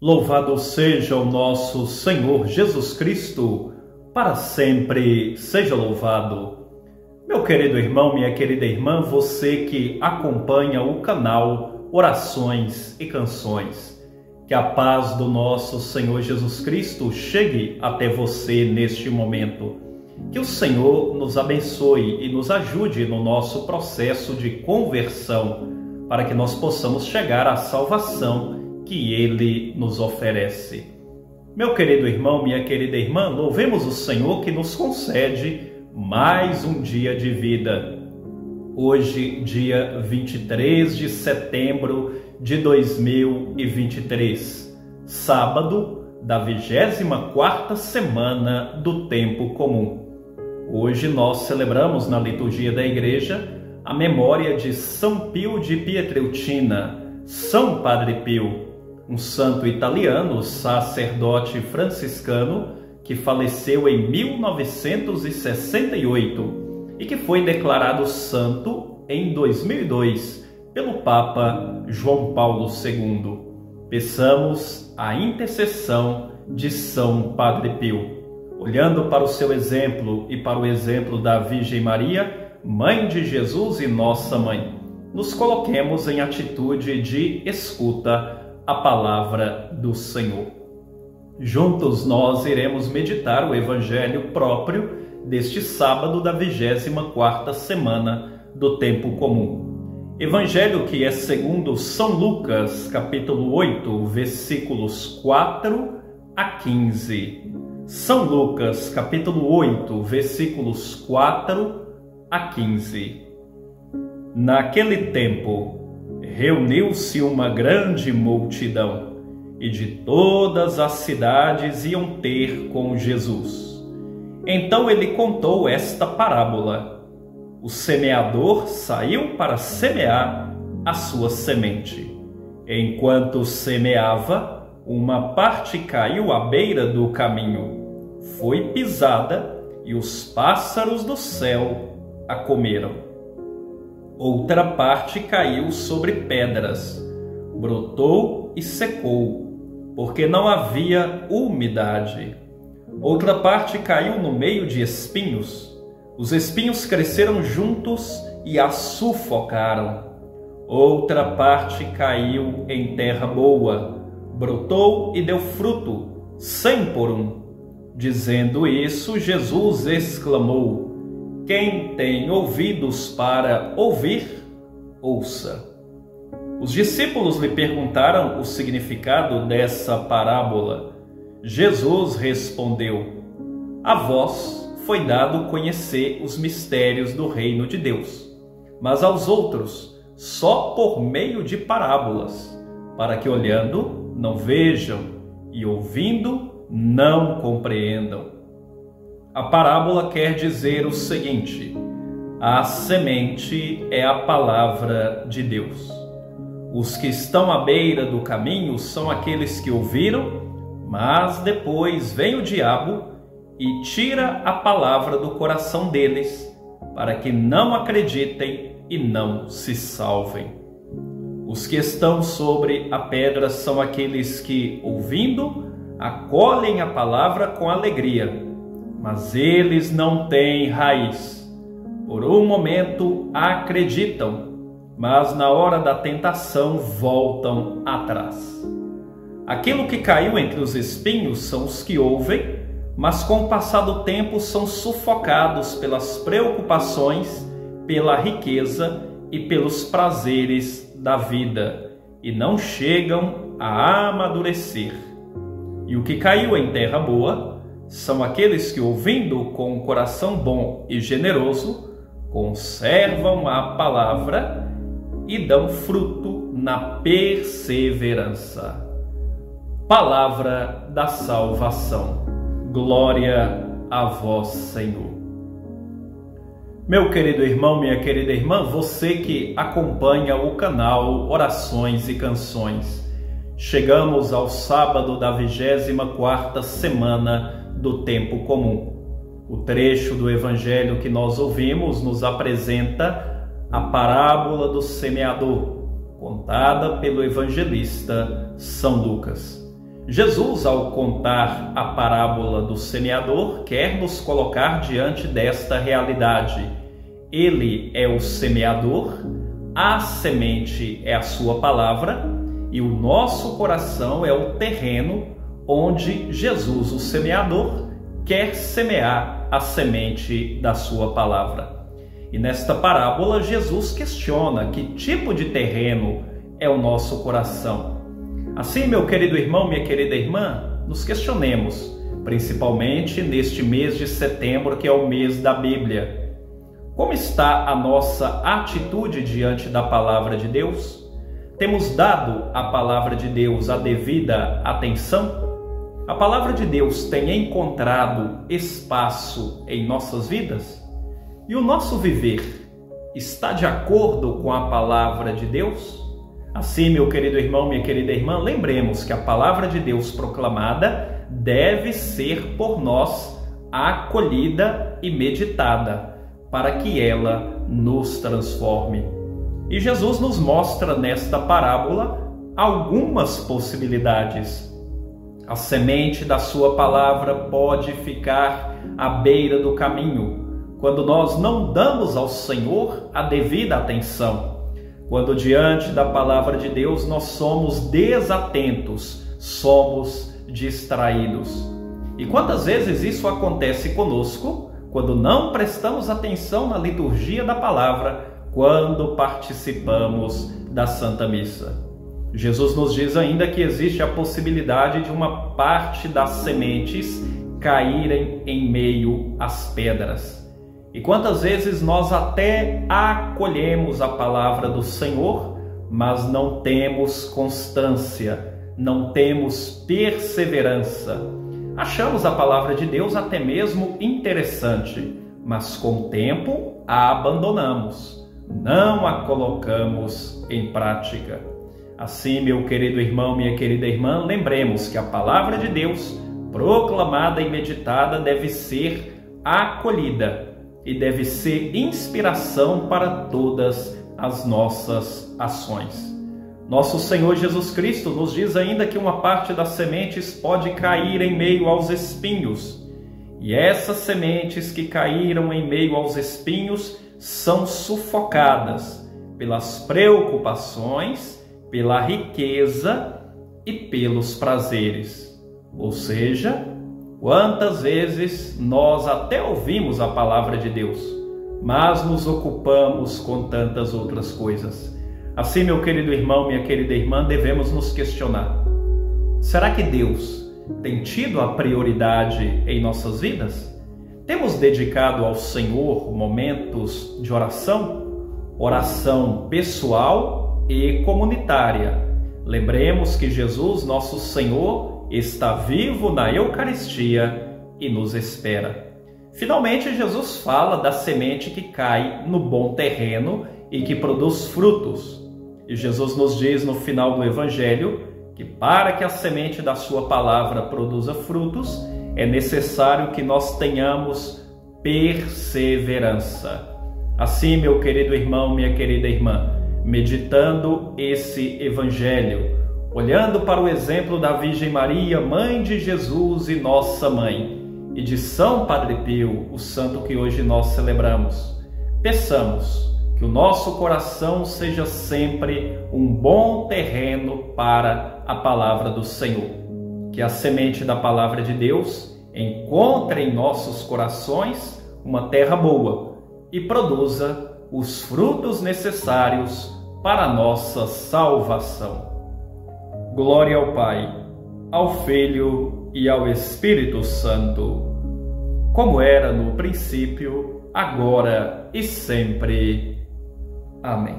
Louvado seja o nosso Senhor Jesus Cristo, para sempre seja louvado. Meu querido irmão, minha querida irmã, você que acompanha o canal Orações e Canções, que a paz do nosso Senhor Jesus Cristo chegue até você neste momento. Que o Senhor nos abençoe e nos ajude no nosso processo de conversão, para que nós possamos chegar à salvação que Ele nos oferece. Meu querido irmão, minha querida irmã, louvemos o Senhor que nos concede mais um dia de vida. Hoje, dia 23 de setembro de 2023, sábado da 24ª semana do Tempo Comum. Hoje nós celebramos na liturgia da Igreja a memória de São Pio de Pietrelcina, São Padre Pio, um santo italiano, sacerdote franciscano, que faleceu em 1968 e que foi declarado santo em 2002 pelo Papa João Paulo II. Peçamos a intercessão de São Padre Pio. Olhando para o seu exemplo e para o exemplo da Virgem Maria, Mãe de Jesus e Nossa Mãe, nos coloquemos em atitude de escuta à palavra do Senhor. Juntos nós iremos meditar o Evangelho próprio deste sábado da 24ª semana do Tempo Comum. Evangelho que é segundo São Lucas, capítulo 8, versículos 4 a 15. São Lucas, capítulo 8, versículos 4 a 15. Naquele tempo, reuniu-se uma grande multidão, e de todas as cidades iam ter com Jesus. Então ele contou esta parábola: o semeador saiu para semear a sua semente. Enquanto semeava, uma parte caiu à beira do caminho, foi pisada e os pássaros do céu a comeram. Outra parte caiu sobre pedras, brotou e secou, porque não havia umidade. Outra parte caiu no meio de espinhos. Os espinhos cresceram juntos e a sufocaram. Outra parte caiu em terra boa, brotou e deu fruto, 100 por um. Dizendo isso, Jesus exclamou: quem tem ouvidos para ouvir, ouça. Os discípulos lhe perguntaram o significado dessa parábola. Jesus respondeu: a vós foi dado conhecer os mistérios do reino de Deus, mas aos outros só por meio de parábolas, para que olhando não vejam e ouvindo não compreendam. A parábola quer dizer o seguinte: a semente é a palavra de Deus. Os que estão à beira do caminho são aqueles que ouviram, mas depois vem o diabo e tira a palavra do coração deles, para que não acreditem e não se salvem. Os que estão sobre a pedra são aqueles que, ouvindo, acolhem a palavra com alegria, mas eles não têm raiz. Por um momento acreditam, mas na hora da tentação voltam atrás. Aquilo que caiu entre os espinhos são os que ouvem, mas com o passar do tempo são sufocados pelas preocupações, pela riqueza e pelos prazeres da vida, e não chegam a amadurecer. E o que caiu em terra boa são aqueles que, ouvindo com um coração bom e generoso, conservam a palavra e dão fruto na perseverança. Palavra da salvação. Glória a vós, Senhor. Meu querido irmão, minha querida irmã, você que acompanha o canal Orações e Canções, chegamos ao sábado da 24ª semana do Tempo Comum. O trecho do Evangelho que nós ouvimos nos apresenta a parábola do semeador, contada pelo evangelista São Lucas. Jesus, ao contar a parábola do semeador, quer nos colocar diante desta realidade. Ele é o semeador, a semente é a sua palavra e o nosso coração é o terreno onde Jesus, o semeador, quer semear a semente da sua palavra. E nesta parábola, Jesus questiona que tipo de terreno é o nosso coração. Assim, meu querido irmão, minha querida irmã, nos questionemos, principalmente neste mês de setembro, que é o mês da Bíblia. Como está a nossa atitude diante da palavra de Deus? Temos dado à palavra de Deus a devida atenção? A palavra de Deus tem encontrado espaço em nossas vidas? E o nosso viver está de acordo com a palavra de Deus? Assim, meu querido irmão, minha querida irmã, lembremos que a palavra de Deus proclamada deve ser por nós acolhida e meditada, para que ela nos transforme. E Jesus nos mostra nesta parábola algumas possibilidades. A semente da sua palavra pode ficar à beira do caminho, quando nós não damos ao Senhor a devida atenção. Quando diante da palavra de Deus nós somos desatentos, somos distraídos. E quantas vezes isso acontece conosco quando não prestamos atenção na liturgia da palavra, quando participamos da Santa Missa? Jesus nos diz ainda que existe a possibilidade de uma parte das sementes caírem em meio às pedras. E quantas vezes nós até acolhemos a palavra do Senhor, mas não temos constância, não temos perseverança. Achamos a palavra de Deus até mesmo interessante, mas com o tempo a abandonamos, não a colocamos em prática. Assim, meu querido irmão, minha querida irmã, lembremos que a palavra de Deus, proclamada e meditada, deve ser acolhida e deve ser inspiração para todas as nossas ações. Nosso Senhor Jesus Cristo nos diz ainda que uma parte das sementes pode cair em meio aos espinhos. E essas sementes que caíram em meio aos espinhos são sufocadas pelas preocupações, pela riqueza e pelos prazeres. Ou seja, quantas vezes nós até ouvimos a palavra de Deus, mas nos ocupamos com tantas outras coisas. Assim, meu querido irmão, minha querida irmã, devemos nos questionar: será que Deus tem tido a prioridade em nossas vidas? Temos dedicado ao Senhor momentos de oração? Oração pessoal e comunitária. Lembremos que Jesus, nosso Senhor, está vivo na Eucaristia e nos espera. Finalmente, Jesus fala da semente que cai no bom terreno e que produz frutos. E Jesus nos diz no final do Evangelho que para que a semente da sua palavra produza frutos, é necessário que nós tenhamos perseverança. Assim, meu querido irmão, minha querida irmã, meditando esse Evangelho, olhando para o exemplo da Virgem Maria, Mãe de Jesus e Nossa Mãe, e de São Padre Pio, o santo que hoje nós celebramos, peçamos que o nosso coração seja sempre um bom terreno para a palavra do Senhor. Que a semente da palavra de Deus encontre em nossos corações uma terra boa e produza os frutos necessários para a nossa salvação. Glória ao Pai, ao Filho e ao Espírito Santo, como era no princípio, agora e sempre. Amém.